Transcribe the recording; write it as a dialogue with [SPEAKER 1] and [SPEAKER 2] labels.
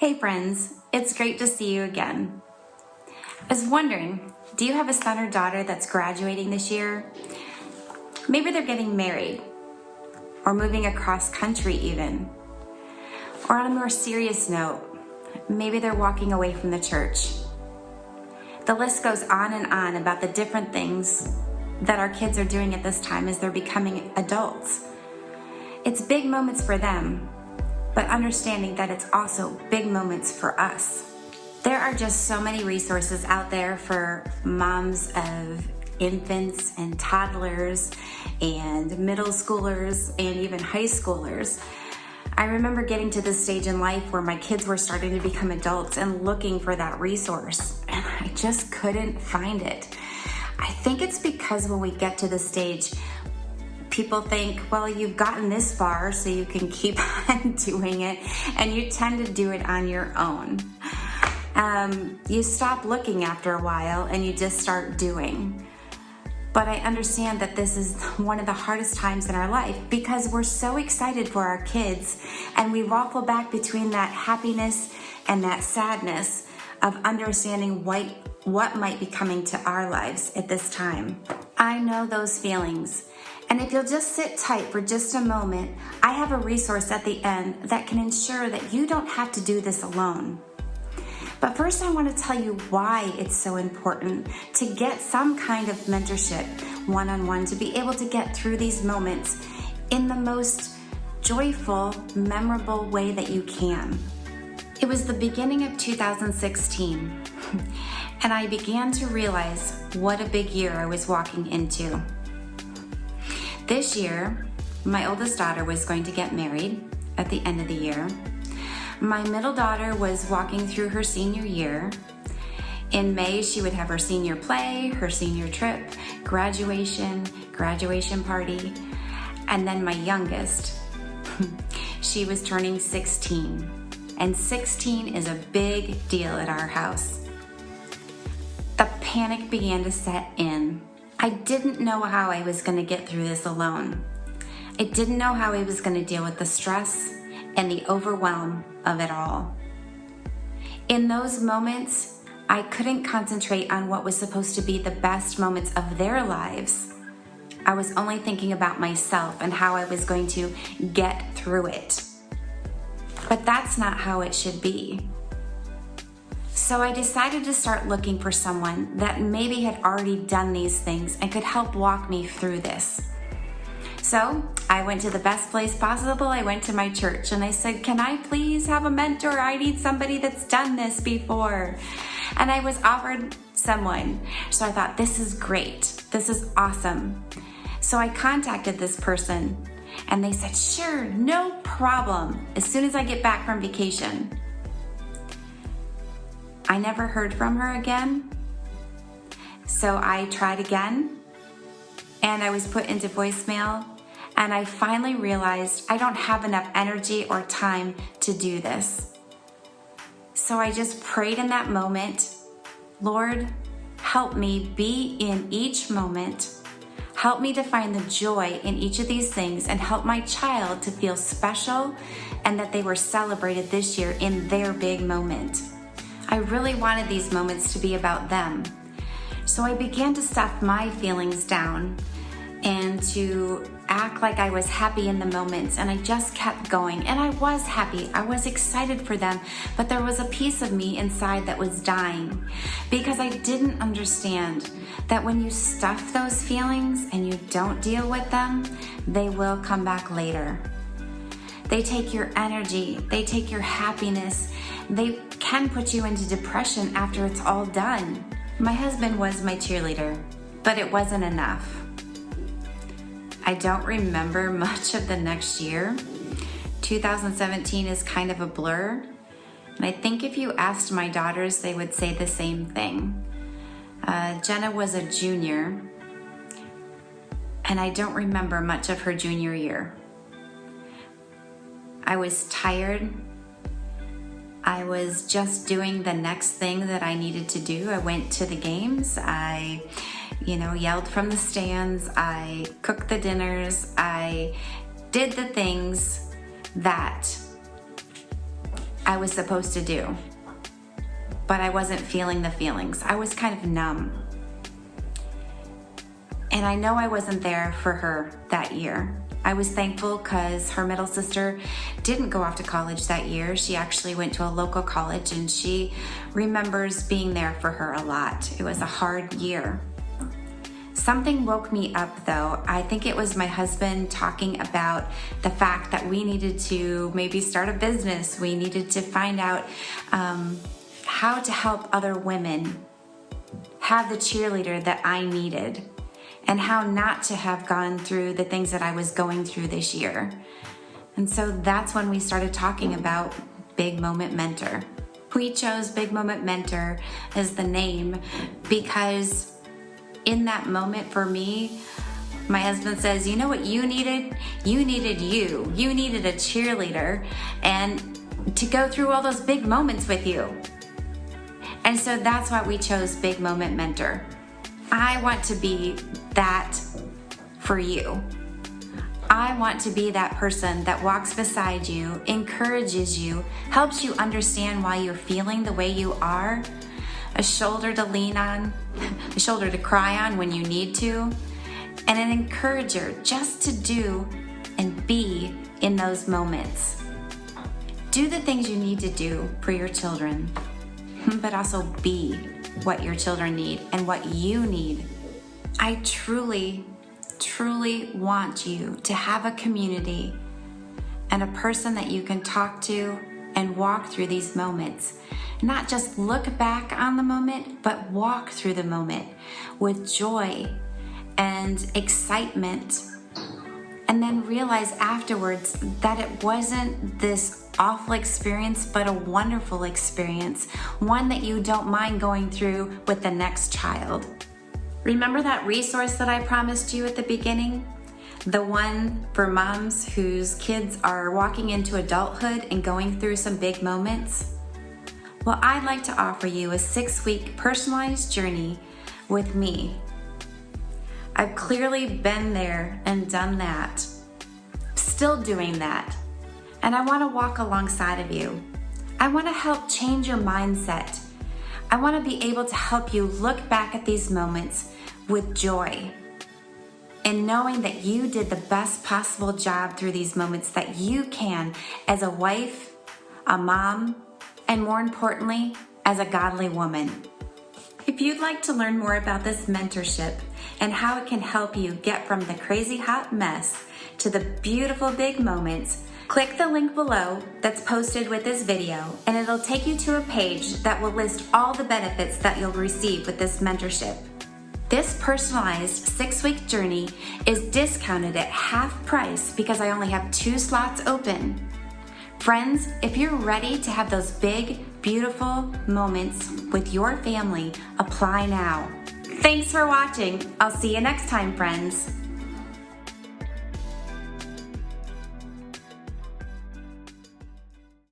[SPEAKER 1] Hey friends, it's great to see you again. I was wondering, do you have a son or daughter that's graduating this year? Maybe they're getting married, or moving across country even. Or on a more serious note, maybe they're walking away from the church. The list goes on and on about the different things that our kids are doing at this time as they're becoming adults. It's big moments for them, but understanding that it's also big moments for us. There are just so many resources out there for moms of infants and toddlers and middle schoolers and even high schoolers. I remember getting to this stage in life where my kids were starting to become adults and looking for that resource, and I just couldn't find it. I think it's because when we get to this stage, people think, well, you've gotten this far, so you can keep on doing it, and you tend to do it on your own. You stop looking after a while, and you just start doing. But I understand that this is one of the hardest times in our life because we're so excited for our kids, and we waffle back between that happiness and that sadness of understanding what might be coming to our lives at this time. I know those feelings. And if you'll just sit tight for just a moment, I have a resource at the end that can ensure that you don't have to do this alone. But first, I want to tell you why it's so important to get some kind of mentorship one-on-one to be able to get through these moments in the most joyful, memorable way that you can. It was the beginning of 2016, and I began to realize what a big year I was walking into. This year, my oldest daughter was going to get married at the end of the year. My middle daughter was walking through her senior year. In May, she would have her senior play, her senior trip, graduation party, and then my youngest, she was turning 16. And 16 is a big deal at our house. The panic began to set in. I didn't know how I was going to get through this alone. I didn't know how I was going to deal with the stress and the overwhelm of it all. In those moments, I couldn't concentrate on what was supposed to be the best moments of their lives. I was only thinking about myself and how I was going to get through it. But that's not how it should be. So I decided to start looking for someone that maybe had already done these things and could help walk me through this. So I went to the best place possible. I went to my church and I said, can I please have a mentor? I need somebody that's done this before. And I was offered someone. So I thought, this is great. This is awesome. So I contacted this person and they said, sure, no problem, as soon as I get back from vacation. I never heard from her again. So I tried again and I was put into voicemail, and I finally realized I don't have enough energy or time to do this. So I just prayed in that moment, Lord, help me be in each moment. Help me to find the joy in each of these things and help my child to feel special and that they were celebrated this year in their big moment. I really wanted these moments to be about them. So I began to stuff my feelings down and to act like I was happy in the moments, and I just kept going. And I was happy, I was excited for them, but there was a piece of me inside that was dying because I didn't understand that when you stuff those feelings and you don't deal with them, they will come back later. They take your energy, they take your happiness, they can put you into depression after it's all done. My husband was my cheerleader, but it wasn't enough. I don't remember much of the next year. 2017 is kind of a blur. And I think if you asked my daughters, they would say the same thing. Jenna was a junior, and I don't remember much of her junior year. I was tired. I was just doing the next thing that I needed to do. I went to the games. I yelled from the stands. I cooked the dinners. I did the things that I was supposed to do, but I wasn't feeling the feelings. I was kind of numb. And I know I wasn't there for her that year. I was thankful because her middle sister didn't go off to college that year. She actually went to a local college, and she remembers being there for her a lot. It was a hard year. Something woke me up though. I think it was my husband talking about the fact that we needed to maybe start a business. We needed to find out how to help other women have the cheerleader that I needed, and how not to have gone through the things that I was going through this year. And so that's when we started talking about Big Moment Mentor. We chose Big Moment Mentor as the name because in that moment for me, my husband says, you know what you needed? You needed you. You needed a cheerleader and to go through all those big moments with you. And so that's why we chose Big Moment Mentor. I want to be that for you. I want to be that person that walks beside you, encourages you, helps you understand why you're feeling the way you are, a shoulder to lean on, a shoulder to cry on when you need to, and an encourager just to do and be in those moments. Do the things you need to do for your children, but also be what your children need and what you need. I truly want you to have a community and a person that you can talk to and walk through these moments. Not just look back on the moment, but walk through the moment with joy and excitement, and then realize afterwards that it wasn't this awful experience, but a wonderful experience, one that you don't mind going through with the next child. Remember that resource that I promised you at the beginning? The one for moms whose kids are walking into adulthood and going through some big moments? Well, I'd like to offer you a 6-week personalized journey with me. I've clearly been there and done that, still doing that, and I want to walk alongside of you. I want to help change your mindset. I want to be able to help you look back at these moments with joy and knowing that you did the best possible job through these moments that you can as a wife, a mom, and more importantly, as a godly woman. If you'd like to learn more about this mentorship and how it can help you get from the crazy hot mess to the beautiful big moments, click the link below that's posted with this video, and it'll take you to a page that will list all the benefits that you'll receive with this mentorship. This personalized 6-week journey is discounted at half price because I only have 2 slots open. Friends, if you're ready to have those big, beautiful moments with your family, apply now. Thanks for watching. I'll see you next time, friends.